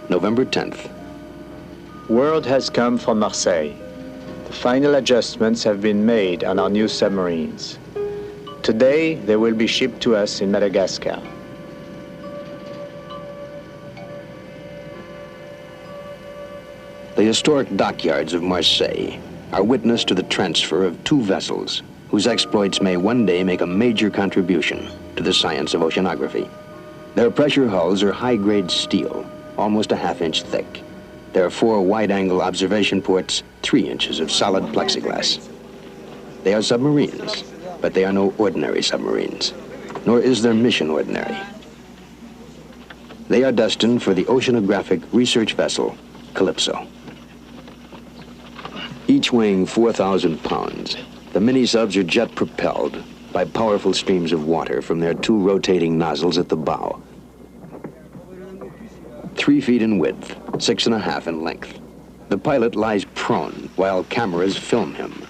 November 10th. Word has come from Marseille. The final adjustments have been made on our new submarines. Today, they will be shipped to us in Madagascar. The historic dockyards of Marseille are witness to the transfer of two vessels whose exploits may one day make a major contribution to the science of oceanography. Their pressure hulls are high-grade steel, almost a half-inch thick. There are 4 wide-angle observation ports, 3 inches of solid plexiglass. They are submarines, but they are no ordinary submarines, nor is their mission ordinary. They are destined for the oceanographic research vessel, Calypso. Each weighing 4,000 pounds, the mini-subs are jet-propelled by powerful streams of water from their 2 rotating nozzles at the bow. 3 feet in width, 6.5 in length. The pilot lies prone while cameras film him.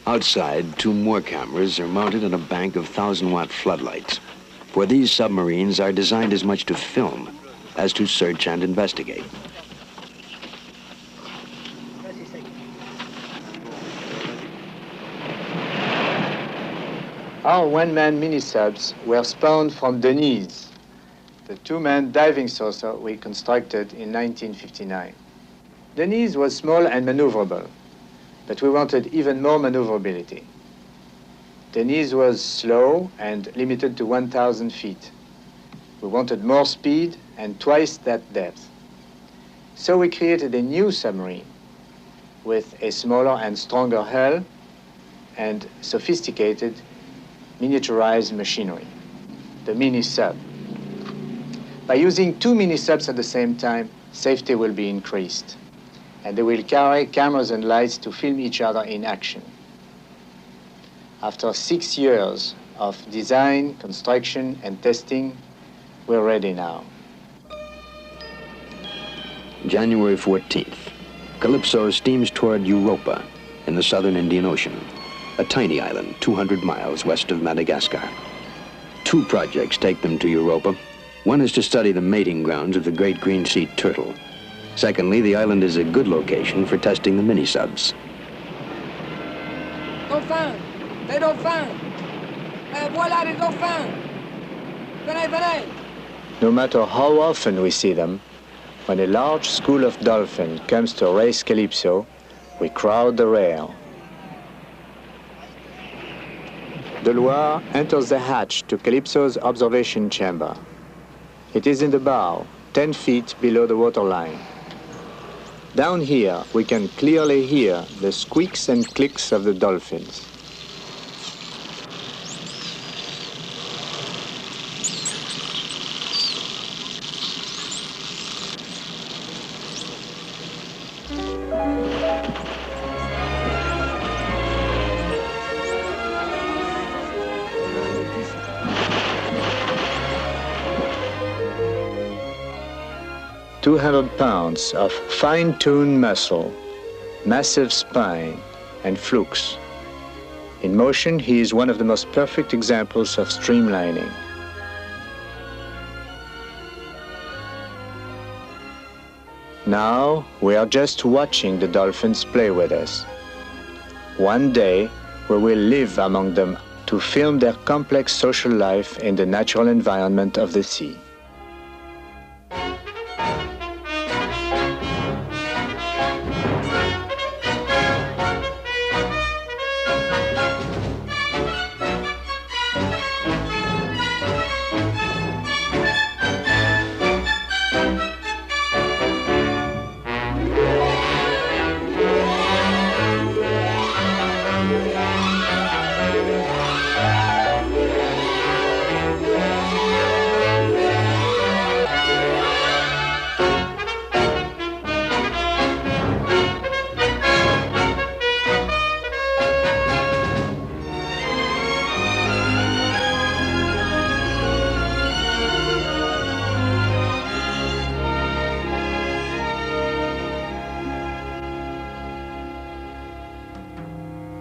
Outside, 2 more cameras are mounted on a bank of 1,000-watt floodlights, for these submarines are designed as much to film as to search and investigate. Our one-man mini-subs were spawned from Denise, the 2-man diving saucer we constructed in 1959. Denise was small and maneuverable, but we wanted even more maneuverability. Denise was slow and limited to 1,000 feet. We wanted more speed and twice that depth. So we created a new submarine with a smaller and stronger hull and sophisticated miniaturized machinery, the mini-sub. By using 2 mini-subs at the same time, safety will be increased, and they will carry cameras and lights to film each other in action. After 6 years of design, construction, and testing, we're ready now. January 14th. Calypso steams toward Europa in the southern Indian Ocean, a tiny island 200 miles west of Madagascar. 2 projects take them to Europa. One is to study the mating grounds of the great green sea turtle. Secondly, the island is a good location for testing the mini-subs. Dauphins! Les dauphins! Voilà les dauphins! Venez, venez! No matter how often we see them, when a large school of dolphins comes to race Calypso, we crowd the rail. The Loire enters the hatch to Calypso's observation chamber. It is in the bow, 10 feet below the waterline. Down here, we can clearly hear the squeaks and clicks of the dolphins. £200 of fine-tuned muscle, massive spine, and flukes. In motion, he is one of the most perfect examples of streamlining. Now, we are just watching the dolphins play with us. One day, we will live among them to film their complex social life in the natural environment of the sea.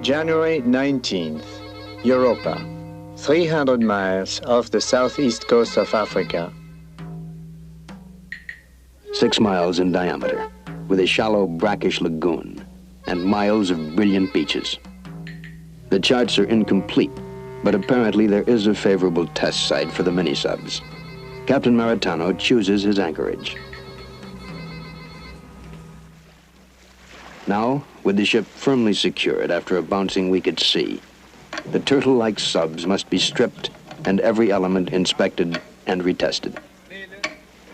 January 19th, Europa, 300 miles off the southeast coast of Africa. 6 miles in diameter, with a shallow brackish lagoon and miles of brilliant beaches. The charts are incomplete, but apparently there is a favorable test site for the mini-subs. Captain Maritano chooses his anchorage. Now, with the ship firmly secured after a bouncing week at sea, the turtle-like subs must be stripped and every element inspected and retested.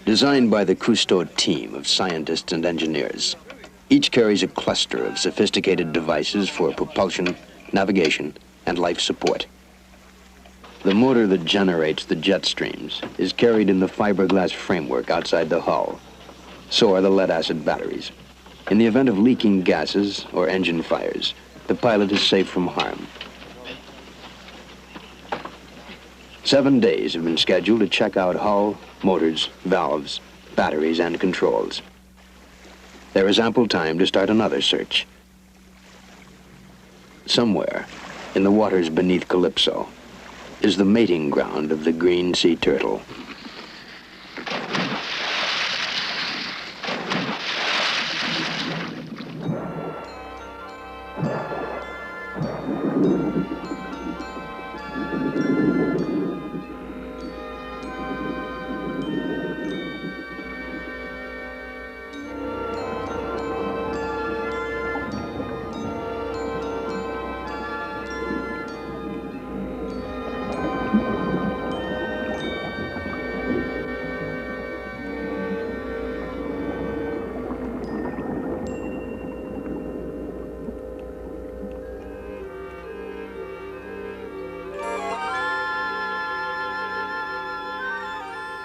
Designed by the Cousteau team of scientists and engineers, each carries a cluster of sophisticated devices for propulsion, navigation, and life support. The motor that generates the jet streams is carried in the fiberglass framework outside the hull. So are the lead-acid batteries. In the event of leaking gases or engine fires, the pilot is safe from harm. 7 days have been scheduled to check out hull, motors, valves, batteries, and controls. There is ample time to start another search. Somewhere, in the waters beneath Calypso, is the mating ground of the green sea turtle.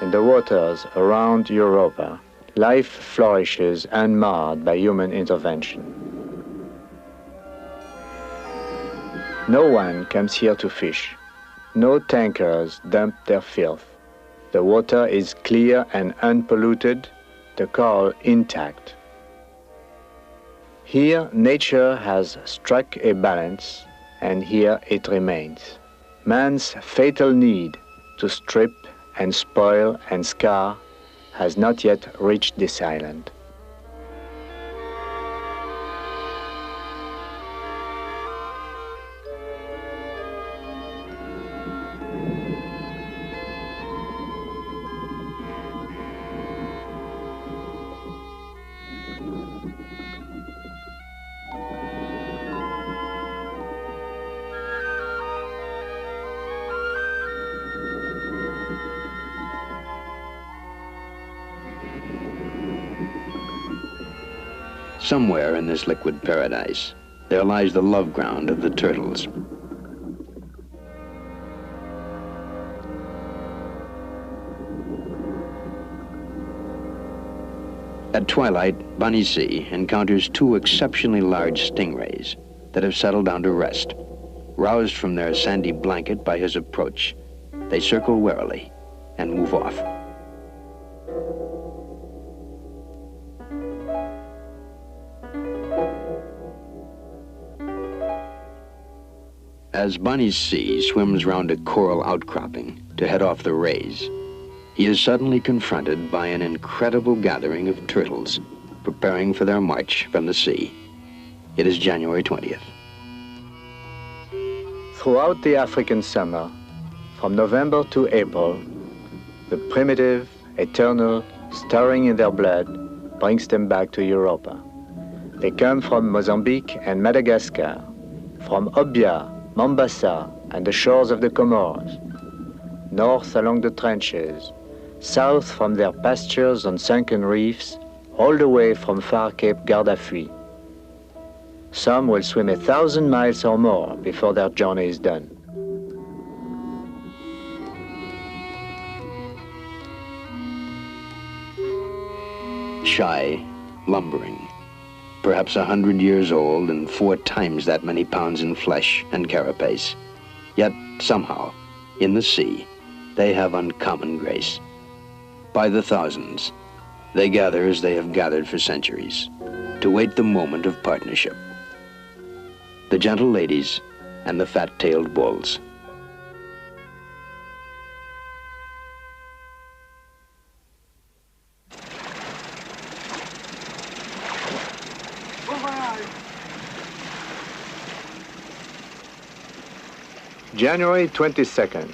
In the waters around Europa, life flourishes unmarred by human intervention. No one comes here to fish. No tankers dump their filth. The water is clear and unpolluted, the coral intact. Here, nature has struck a balance, and here it remains. Man's fatal need to strip and spoil and scar has not yet reached this island. Somewhere in this liquid paradise, there lies the love ground of the turtles. At twilight, Undersea encounters 2 exceptionally large stingrays that have settled down to rest. Roused from their sandy blanket by his approach, they circle warily and move off. As Undersea swims round a coral outcropping to head off the rays, he is suddenly confronted by an incredible gathering of turtles preparing for their march from the sea. It is January 20th. Throughout the African summer, from November to April, the primitive, eternal, stirring in their blood brings them back to Europa. They come from Mozambique and Madagascar, from Obbia, Mombasa, and the shores of the Comoros, north along the trenches, south from their pastures on sunken reefs, all the way from far Cape Gardafui. Some will swim 1,000 miles or more before their journey is done. Shy, lumbering, perhaps 100 years old and 4 times that many pounds in flesh and carapace. Yet somehow, in the sea, they have uncommon grace. By the thousands, they gather as they have gathered for centuries, to wait the moment of partnership. The gentle ladies and the fat-tailed bulls. January 22nd.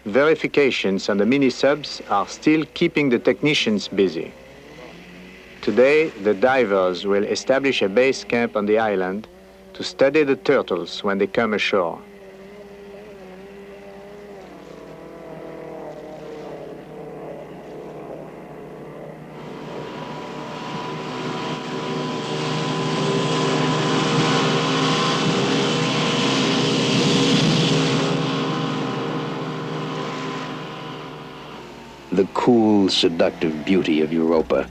Verifications on the mini-subs are still keeping the technicians busy. Today, the divers will establish a base camp on the island to study the turtles when they come ashore. The cool, seductive beauty of Europa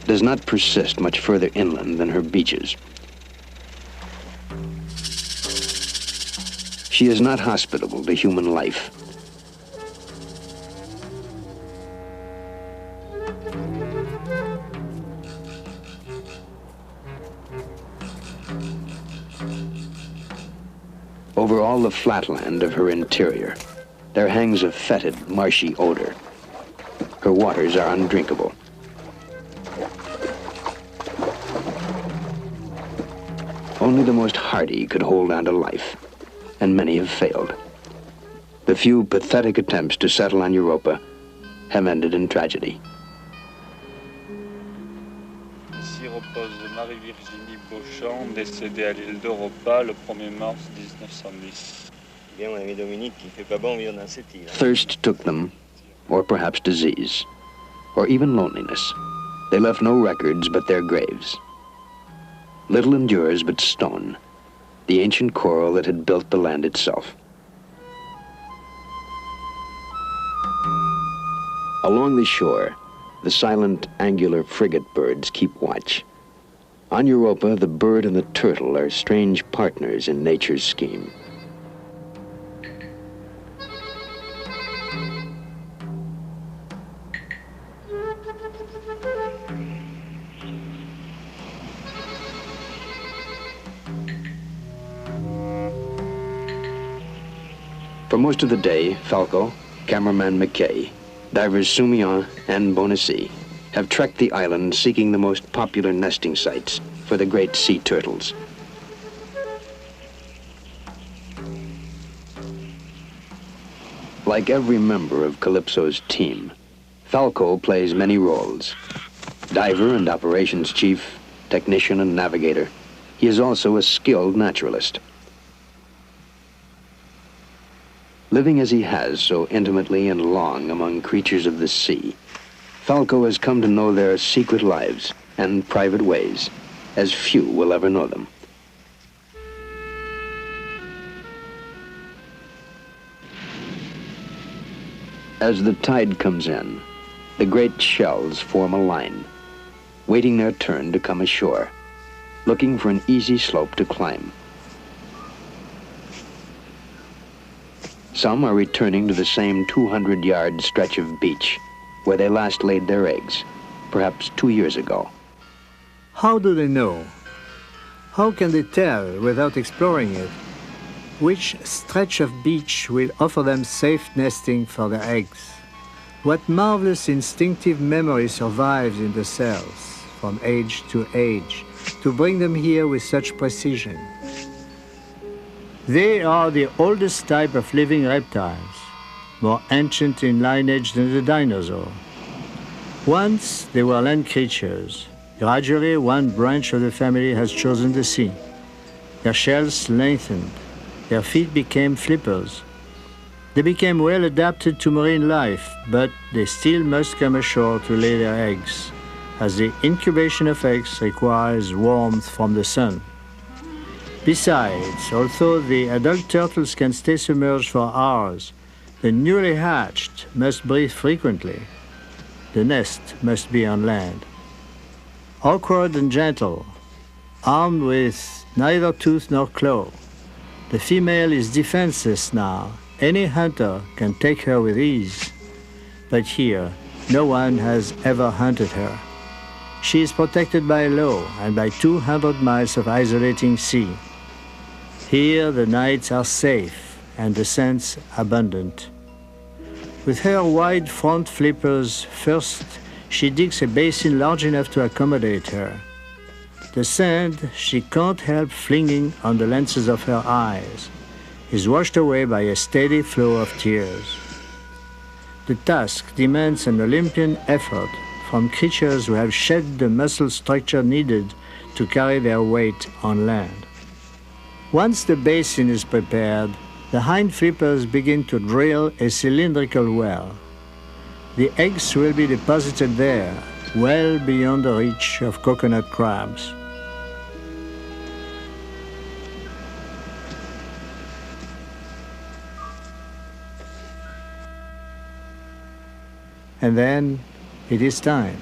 does not persist much further inland than her beaches. She is not hospitable to human life. Over all the flatland of her interior, there hangs a fetid, marshy odor. Her waters are undrinkable. Only the most hardy could hold on to life, and many have failed. The few pathetic attempts to settle on Europa have ended in tragedy. Ici repose Marie-Virginie Beauchamp, décédée à l'île d'Europa le 1er mars 1910. Bien, mon ami Dominique, il fait pas bon vivre dans cette île. Thirst took them, or perhaps disease, or even loneliness. They left no records but their graves. Little endures but stone, the ancient coral that had built the land itself. Along the shore, the silent, angular frigate birds keep watch. On Europa, the bird and the turtle are strange partners in nature's scheme. For most of the day, Falco, cameraman McKay, divers Soumillon and Undersea have trekked the island seeking the most popular nesting sites for the great sea turtles. Like every member of Calypso's team, Falco plays many roles. Diver and operations chief, technician and navigator, he is also a skilled naturalist. Living as he has so intimately and long among creatures of the sea, Falco has come to know their secret lives and private ways, as few will ever know them. As the tide comes in, the great shells form a line, waiting their turn to come ashore, looking for an easy slope to climb. Some are returning to the same 200-yard stretch of beach where they last laid their eggs, perhaps 2 years ago. How do they know? How can they tell, without exploring it, which stretch of beach will offer them safe nesting for their eggs? What marvelous instinctive memory survives in the cells, from age to age, to bring them here with such precision? They are the oldest type of living reptiles, more ancient in lineage than the dinosaur. Once they were land creatures. Gradually, one branch of the family has chosen the sea. Their shells lengthened. Their feet became flippers. They became well adapted to marine life, but they still must come ashore to lay their eggs, as the incubation of eggs requires warmth from the sun. Besides, although the adult turtles can stay submerged for hours, the newly hatched must breathe frequently. The nest must be on land. Awkward and gentle, armed with neither tooth nor claw, the female is defenseless now. Any hunter can take her with ease. But here, no one has ever hunted her. She is protected by law and by 200 miles of isolating sea. Here the nights are safe and the scents abundant. With her wide front flippers, first she digs a basin large enough to accommodate her. The sand she can't help flinging on the lenses of her eyes. is washed away by a steady flow of tears. The task demands an Olympian effort from creatures who have shed the muscle structure needed to carry their weight on land. Once the basin is prepared, the hind flippers begin to drill a cylindrical well. The eggs will be deposited there, well beyond the reach of coconut crabs. And then it is time.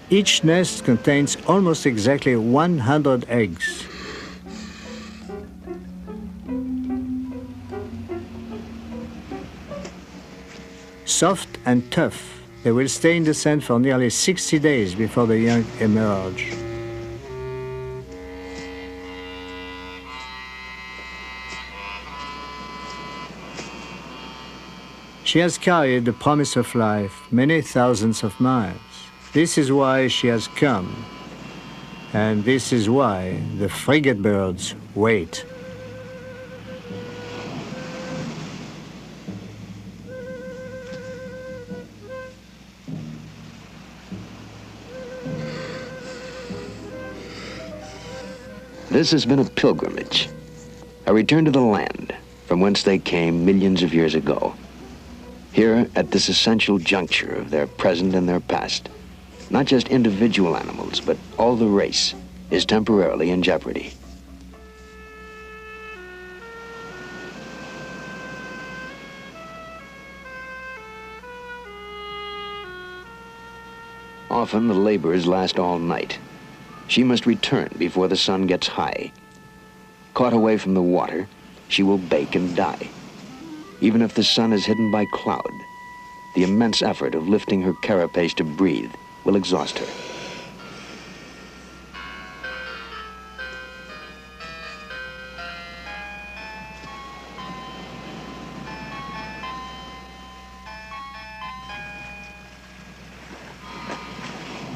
Each nest contains almost exactly 100 eggs. Soft and tough, they will stay in the sand for nearly 60 days before the young emerge. She has carried the promise of life many thousands of miles. This is why she has come, and this is why the frigate birds wait. This has been a pilgrimage, a return to the land from whence they came millions of years ago. Here, at this essential juncture of their present and their past, not just individual animals, but all the race is temporarily in jeopardy. Often the labors last all night. She must return before the sun gets high. Caught away from the water, she will bake and die. Even if the sun is hidden by cloud, the immense effort of lifting her carapace to breathe will exhaust her.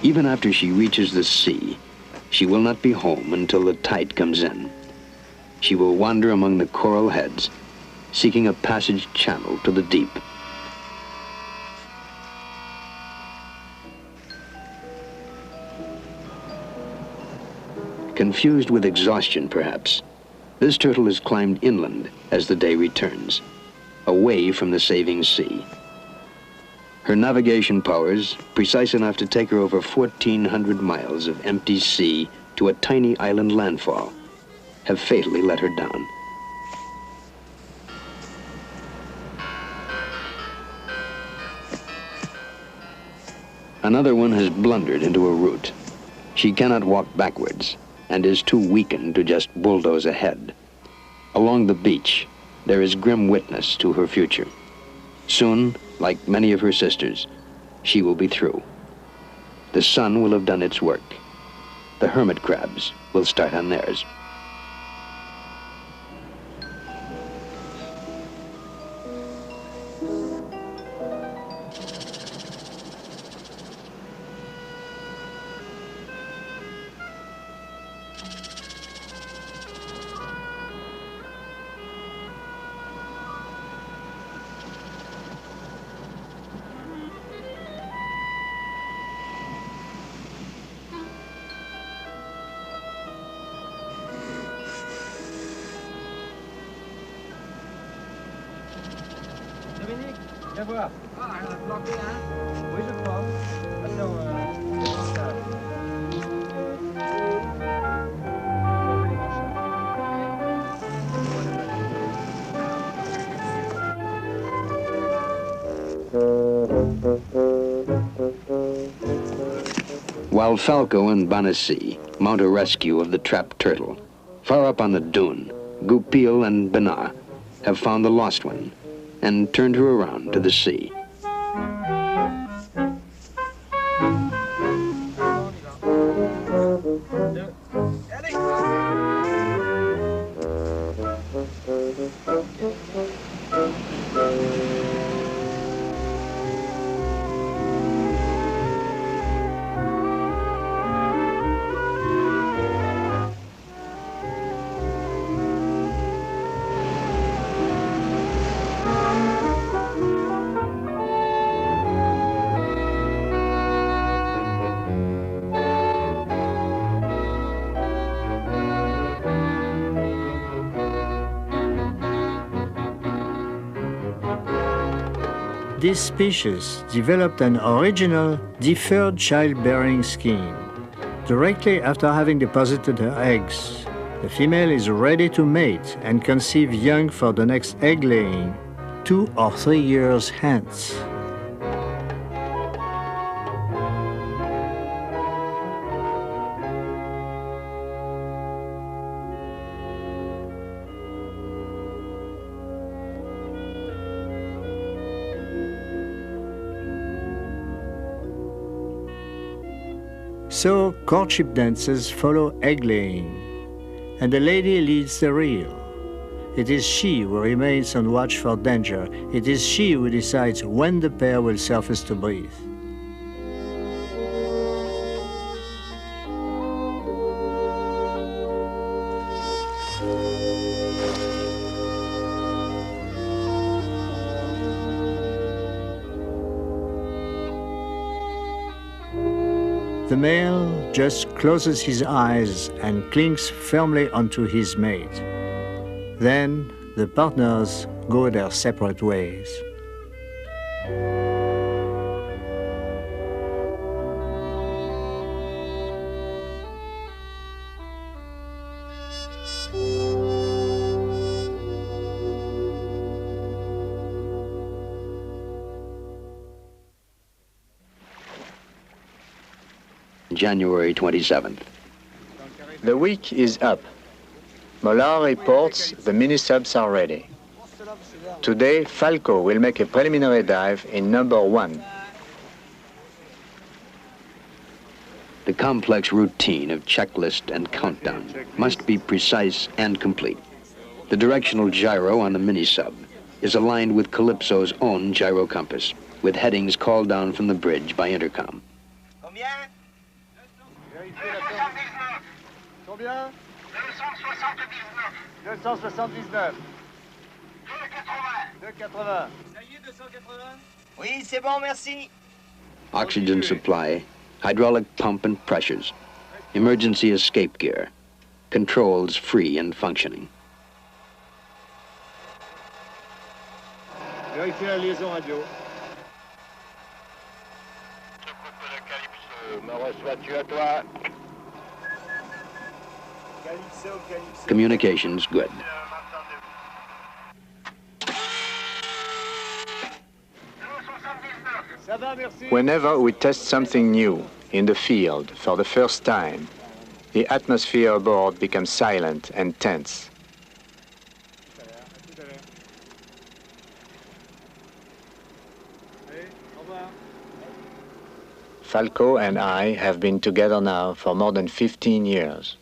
Even after she reaches the sea, she will not be home until the tide comes in. She will wander among the coral heads, seeking a passage channel to the deep. Confused with exhaustion, perhaps, this turtle has climbed inland as the day returns, away from the saving sea. Her navigation powers, precise enough to take her over 1,400 miles of empty sea to a tiny island landfall, have fatally let her down. Another one has blundered into a route. She cannot walk backwards and is too weakened to just bulldoze ahead. Along the beach, there is grim witness to her future. Soon, like many of her sisters, she will be through. The sun will have done its work. The hermit crabs will start on theirs. Viens voir. Ah, elle a planté, hein? Oui, je crois. Attends, c'est ça. While Falco and Undersea mount a rescue of the trapped turtle, far up on the dune, Goupil and Benat have found the lost one, and turned her around to the sea. This species developed an original deferred childbearing scheme. Directly after having deposited her eggs, the female is ready to mate and conceive young for the next egg laying 2 or 3 years hence. So courtship dances follow egg-laying, and the lady leads the reel. It is she who remains on watch for danger. It is she who decides when the pair will surface to breathe. The male just closes his eyes and clings firmly onto his mate. Then the partners go their separate ways. January 27th. The week is up. Mollard reports the mini-subs are ready. Today, Falco will make a preliminary dive in number 1. The complex routine of checklist and countdown must be precise and complete. The directional gyro on the mini-sub is aligned with Calypso's own gyro compass, with headings called down from the bridge by intercom. Combien? 279. 279. 280. Ça y est, 280? Oui, c'est bon, merci. Oxygen supply, hydraulic pump and pressures, emergency escape gear, controls free and functioning. Vérifiez la liaison radio. Me reçois-tu à toi? Communications good. Whenever we test something new in the field for the first time, the atmosphere aboard becomes silent and tense. Falco and I have been together now for more than 15 years.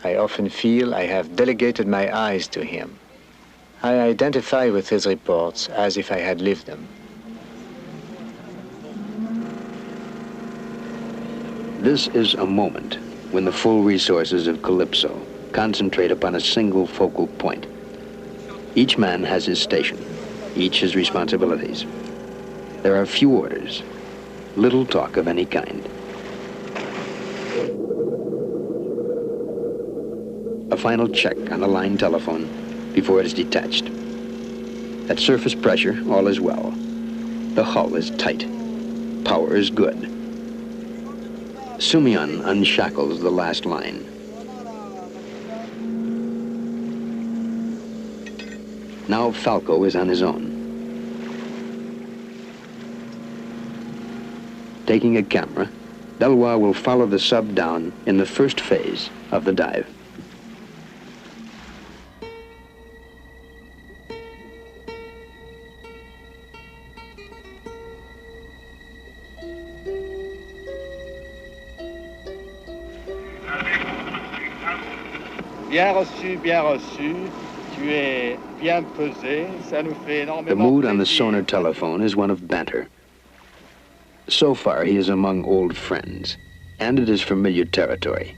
I often feel I have delegated my eyes to him. I identify with his reports as if I had lived them. This is a moment when the full resources of Calypso concentrate upon a single focal point. Each man has his station, each his responsibilities. There are few orders, little talk of any kind. A final check on the line telephone before it is detached. At surface pressure, all is well. The hull is tight. Power is good. Sumion unshackles the last line. Now Falco is on his own. Taking a camera, Delois will follow the sub down in the first phase of the dive. Bien reçu, bien reçu. Tu es bien pesé. Ça nous fait énormément The mood on the plaisir. sonar telephone is one of banter. So far, he is among old friends, and it is familiar territory.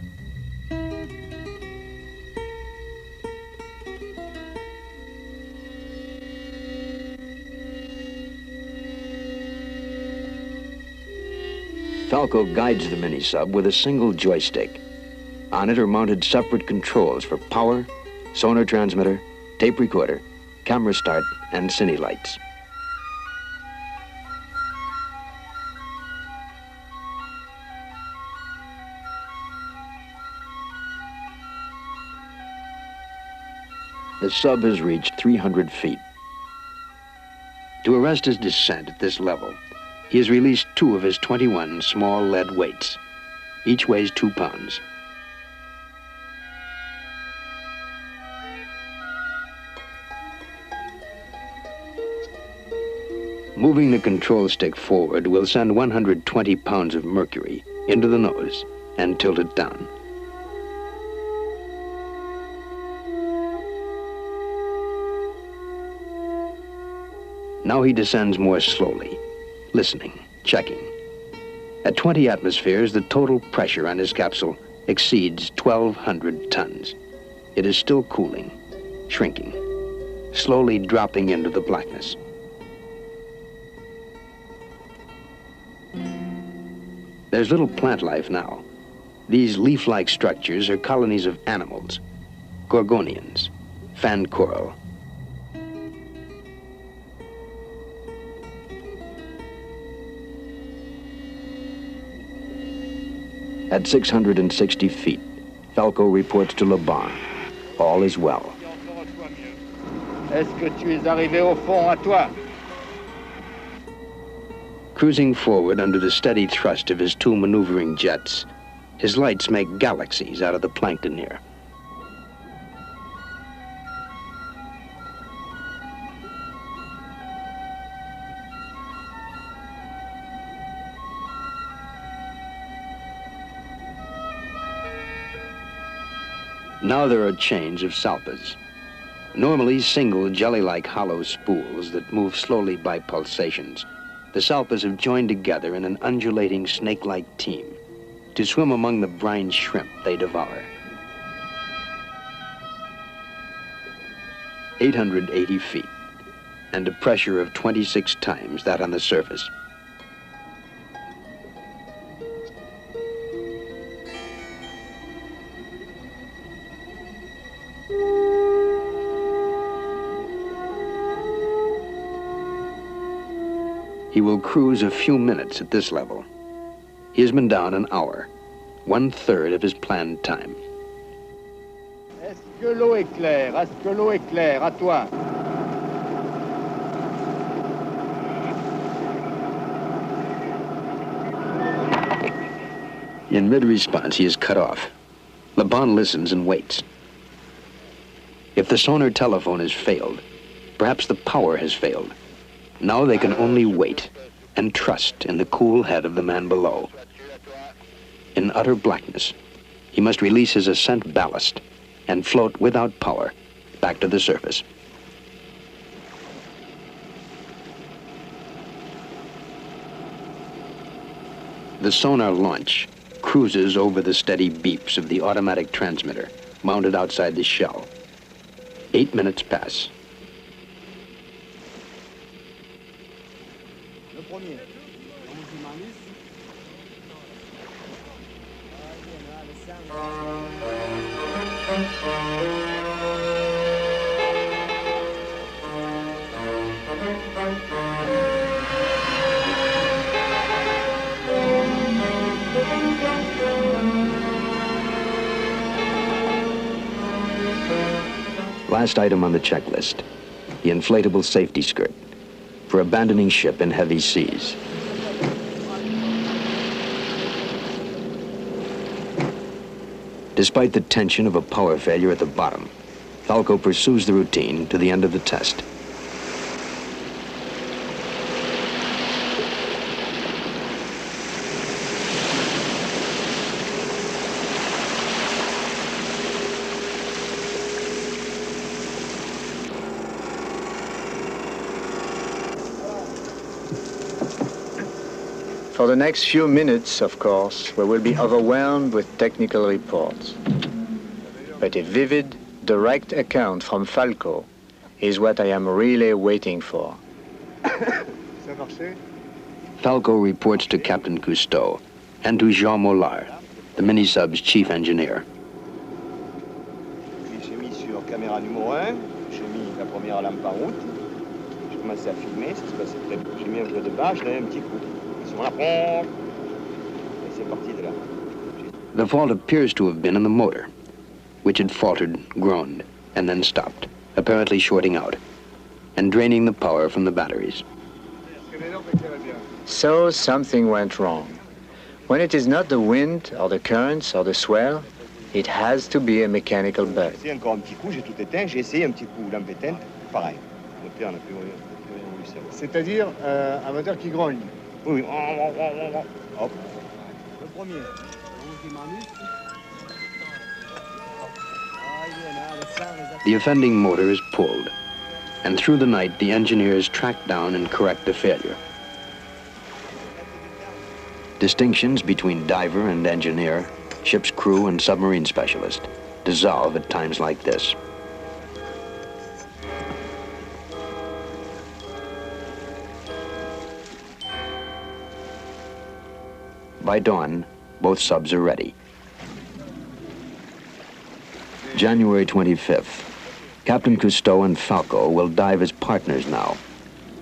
Falco guides the mini-sub with a single joystick. On it are mounted separate controls for power, sonar transmitter, tape recorder, camera start, and cine lights. The sub has reached 300 feet. To arrest his descent at this level, he has released 2 of his 21 small lead weights. Each weighs 2 pounds. Moving the control stick forward will send 120 pounds of mercury into the nose and tilt it down. Now he descends more slowly, listening, checking. At 20 atmospheres, the total pressure on his capsule exceeds 1,200 tons. It is still cooling, shrinking, slowly dropping into the blackness. There's little plant life now. These leaf-like structures are colonies of animals, gorgonians, fan coral. At 660 feet, Falco reports to Le Bon. All is well. Est-ce que tu es arrivé au fond à toi? Cruising forward under the steady thrust of his 2 maneuvering jets, his lights make galaxies out of the plankton here. Now there are chains of salpas. Normally single jelly-like hollow spools that move slowly by pulsations. The salpas have joined together in an undulating snake-like team to swim among the brine shrimp they devour. 880 feet, and a pressure of 26 times that on the surface. He will cruise a few minutes at this level. He has been down an hour, 1/3 of his planned time. Est-ce que l'eau est claire? Est-ce que l'eau est claire à toi? In mid-response, he is cut off. Le Bon listens and waits. If the sonar telephone has failed, perhaps the power has failed. Now they can only wait and trust in the cool head of the man below. In utter blackness, he must release his ascent ballast and float without power back to the surface. The sonar launch cruises over the steady beeps of the automatic transmitter mounted outside the shell. 8 minutes pass. Last item on the checklist, the inflatable safety skirt for abandoning ship in heavy seas. Despite the tension of a power failure at the bottom, Falco pursues the routine to the end of the test. For the next few minutes, of course, we will be overwhelmed with technical reports. But a vivid, direct account from Falco is what I am really waiting for. Falco reports to Captain Cousteau and to Jean Mollard, the mini-sub's chief engineer. J'ai mis sur caméra numéro 1, j'ai mis la première lampe en route, j'ai commencé à filmer, ça se passait très bien. J'ai mis un peu de bas, je donnais un petit coup. On apprend, et c'est parti de là. The fault appears to have been in the motor, which had faltered, groaned, and then stopped, apparently shorting out, and draining the power from the batteries. So something went wrong. When it is not the wind or the currents or the swell, it has to be a mechanical bug. J'ai essayé encore un petit coup, j'ai tout éteint, j'ai essayé un petit coup, lampe éteinte, pareil. Le moteur n'a plus rien. C'est-à-dire un moteur qui grogne. Oui, oui. Hop. Le premier. The offending motor is pulled, and through the night the engineers track down and correct the failure. Distinctions between diver and engineer, ship's crew and submarine specialist dissolve at times like this. By dawn, both subs are ready. January 25th. Captain Cousteau and Falco will dive as partners now,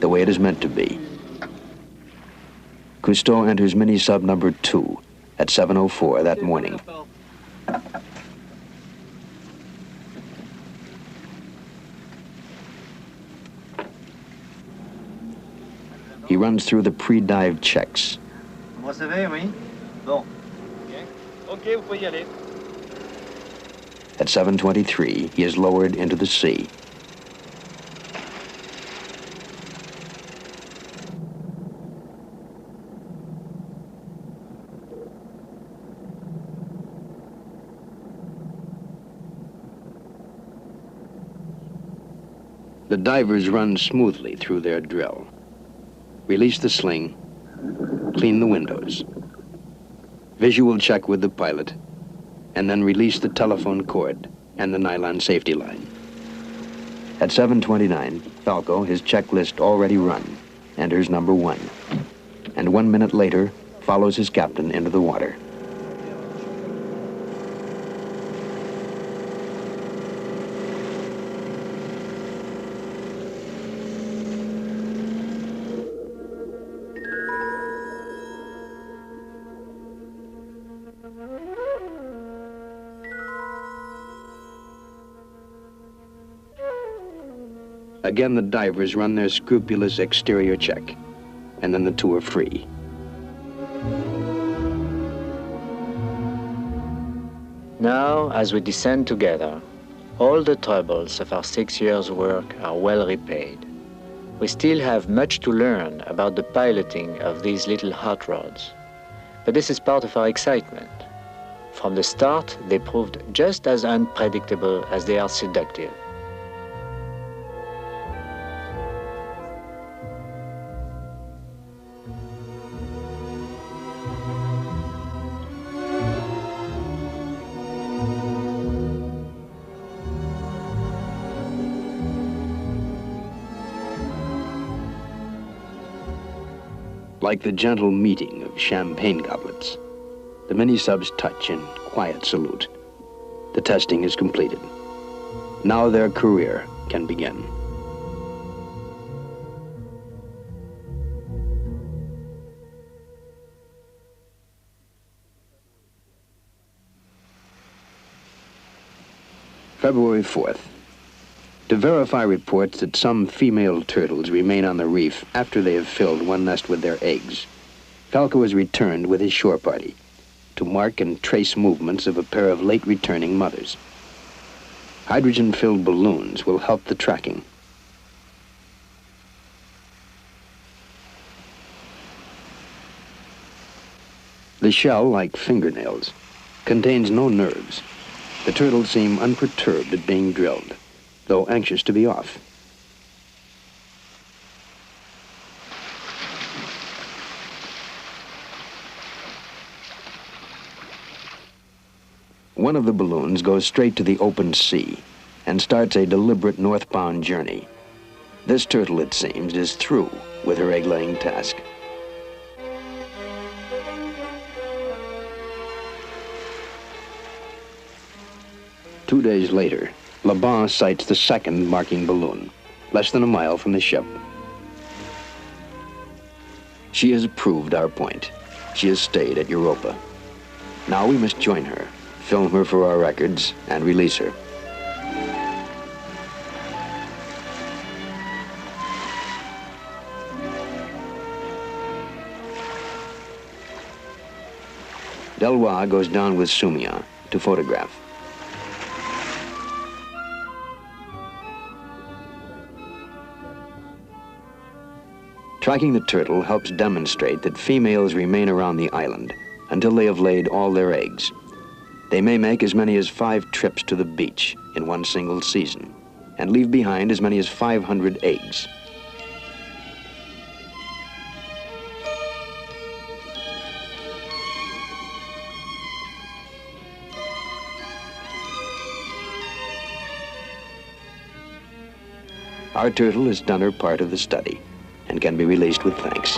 the way it is meant to be. Cousteau enters mini-sub number 2 at 7:04 that morning. He runs through the pre-dive checks. Vous recevez, oui? Bon. Ok, vous pouvez y aller. At 7:23, he is lowered into the sea. The divers run smoothly through their drill. Release the sling, clean the windows, visual check with the pilot, and then release the telephone cord and the nylon safety line. At 7:29, Falco, his checklist already run, enters number 1, and 1 minute later follows his captain into the water. Again, the divers run their scrupulous exterior check, and then the two are free. Now, as we descend together, all the troubles of our 6 years' work are well repaid. We still have much to learn about the piloting of these little hot rods, but this is part of our excitement. From the start, they proved just as unpredictable as they are seductive. Like the gentle meeting of champagne goblets, the mini-subs touch in quiet salute. The testing is completed. Now their career can begin. February 4th. To verify reports that some female turtles remain on the reef after they have filled one nest with their eggs, Falco is returned with his shore party to mark and trace movements of a pair of late returning mothers. Hydrogen-filled balloons will help the tracking. The shell, like fingernails, contains no nerves. The turtles seem unperturbed at being drilled, though anxious to be off. One of the balloons goes straight to the open sea and starts a deliberate northbound journey. This turtle, it seems, is through with her egg-laying task. Two days later, Laban sights the second marking balloon, less than a mile from the ship. She has proved our point. She has stayed at Europa. Now we must join her, film her for our records, and release her. Delois goes down with Soumia to photograph. Tracking the turtle helps demonstrate that females remain around the island until they have laid all their eggs. They may make as many as 5 trips to the beach in one single season and leave behind as many as 500 eggs. Our turtle has done her part of the study and can be released with thanks.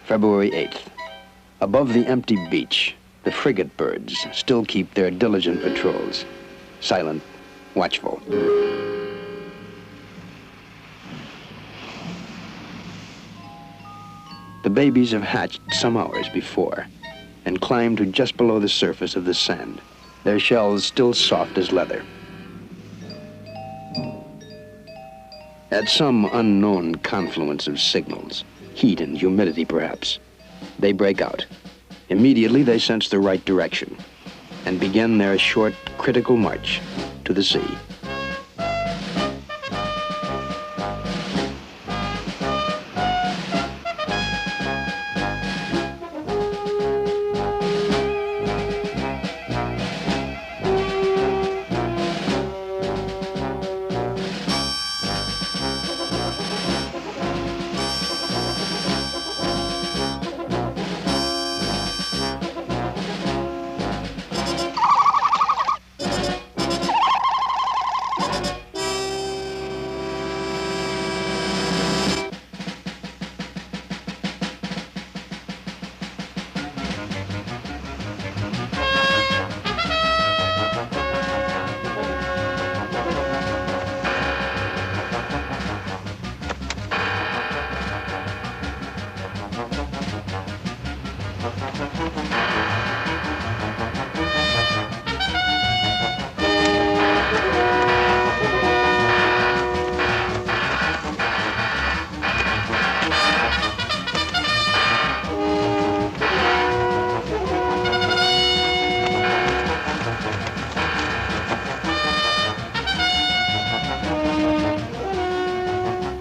February 8th. Above the empty beach, the frigate birds still keep their diligent patrols, silent, watchful. The babies have hatched some hours before and climbed to just below the surface of the sand, their shells still soft as leather. At some unknown confluence of signals, heat and humidity perhaps, they break out. Immediately they sense the right direction and begin their short, critical march to the sea.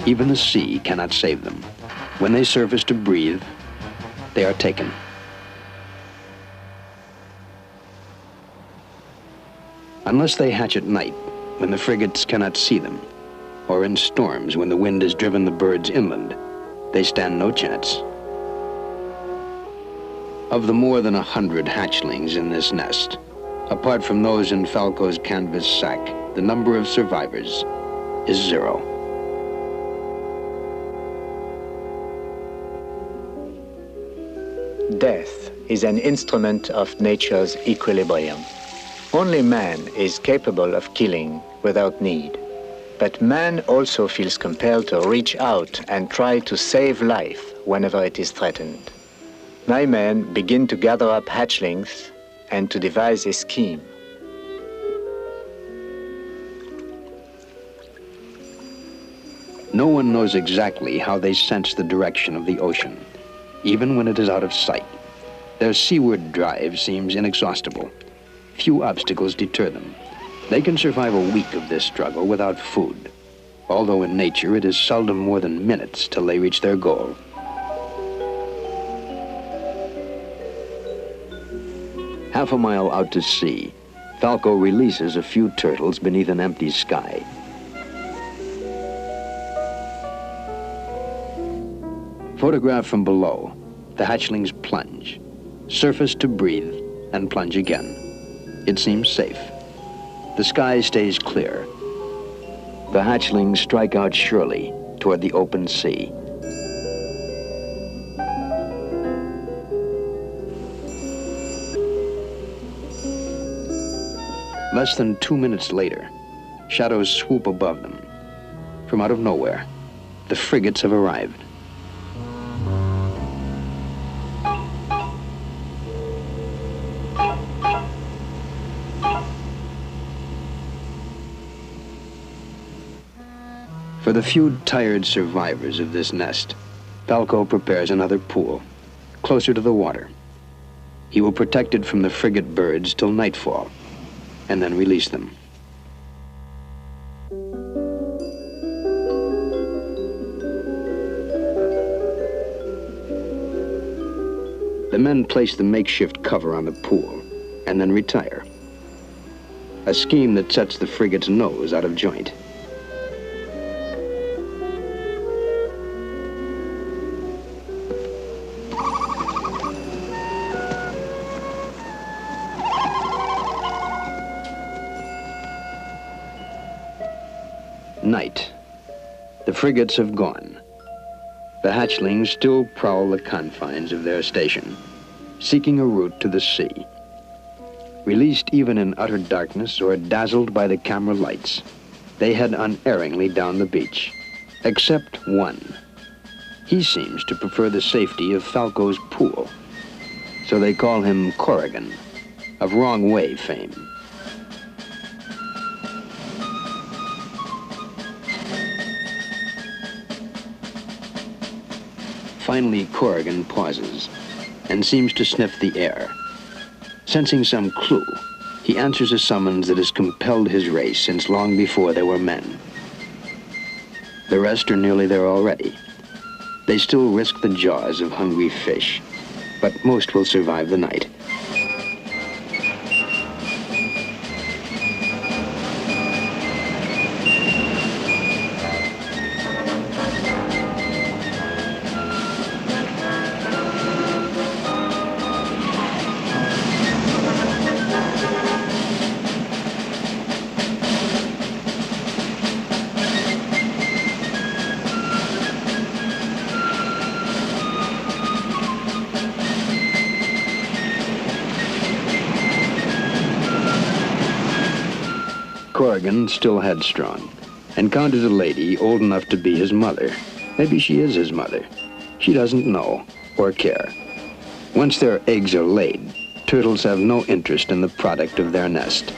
Even the sea cannot save them. When they surface to breathe, they are taken. Unless they hatch at night, when the frigates cannot see them, or in storms when the wind has driven the birds inland, they stand no chance. Of the more than 100 hatchlings in this nest, apart from those in Falco's canvas sack, the number of survivors is 0. Death is an instrument of nature's equilibrium. Only man is capable of killing without need. But man also feels compelled to reach out and try to save life whenever it is threatened. My men begin to gather up hatchlings and to devise a scheme. No one knows exactly how they sense the direction of the ocean, even when it is out of sight. Their seaward drive seems inexhaustible. Few obstacles deter them. They can survive a week of this struggle without food, although in nature it is seldom more than minutes till they reach their goal. Half a mile out to sea, Falco releases a few turtles beneath an empty sky. Photographed from below, the hatchlings plunge, surface to breathe, and plunge again. It seems safe. The sky stays clear. The hatchlings strike out surely toward the open sea. Less than 2 minutes later, shadows swoop above them. From out of nowhere, the frigates have arrived. For the few tired survivors of this nest, Falco prepares another pool, closer to the water. He will protect it from the frigate birds till nightfall, and then release them. The men place the makeshift cover on the pool, and then retire. A scheme that sets the frigate's nose out of joint. Night. The frigates have gone. The hatchlings still prowl the confines of their station, seeking a route to the sea. Released even in utter darkness or dazzled by the camera lights, they head unerringly down the beach, except one. He seems to prefer the safety of Falco's pool, so they call him Corrigan, of Wrong Way fame. Finally, Corrigan pauses and seems to sniff the air. Sensing some clue, he answers a summons that has compelled his race since long before there were men. The rest are nearly there already. They still risk the jaws of hungry fish, but most will survive the night. Corrigan, still headstrong, encounters a lady old enough to be his mother. Maybe she is his mother. She doesn't know or care. Once their eggs are laid, turtles have no interest in the product of their nest.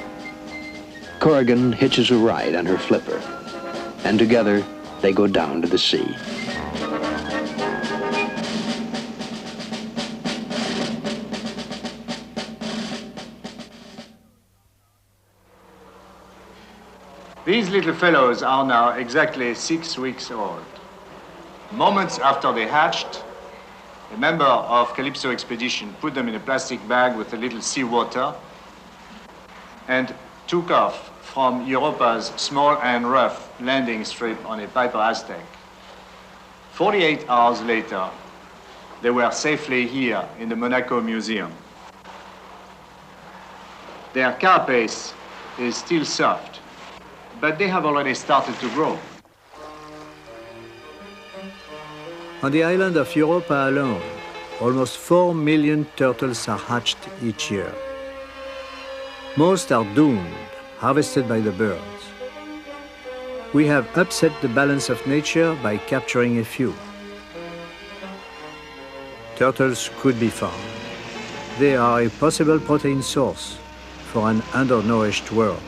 Corrigan hitches a ride on her flipper, and together they go down to the sea. These little fellows are now exactly 6 weeks old. Moments after they hatched, a member of Calypso expedition put them in a plastic bag with a little seawater and took off from Europa's small and rough landing strip on a Piper Aztec. 48 hours later, they were safely here in the Monaco Museum. Their carapace is still soft, but they have already started to grow. On the island of Europa alone, almost 4 million turtles are hatched each year. Most are doomed, harvested by the birds. We have upset the balance of nature by capturing a few. Turtles could be found. They are a possible protein source for an undernourished world.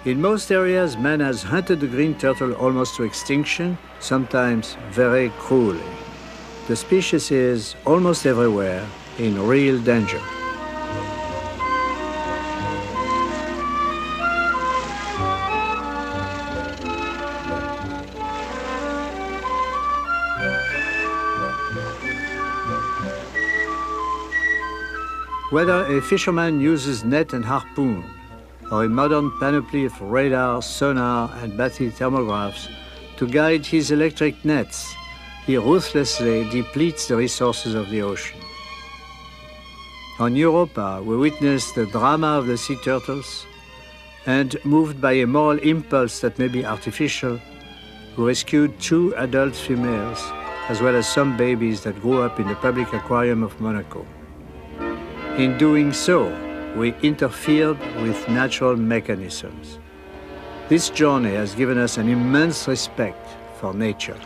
In most areas, man has hunted the green turtle almost to extinction, sometimes very cruelly. The species is almost everywhere in real danger. Whether a fisherman uses net and harpoon, or a modern panoply of radar, sonar, and bathymetry thermographs to guide his electric nets, he ruthlessly depletes the resources of the ocean. On Europa, we witness the drama of the sea turtles, and moved by a moral impulse that may be artificial, we rescued 2 adult females, as well as some babies that grew up in the public aquarium of Monaco. In doing so, we interfered with natural mechanisms. This journey has given us an immense respect for nature.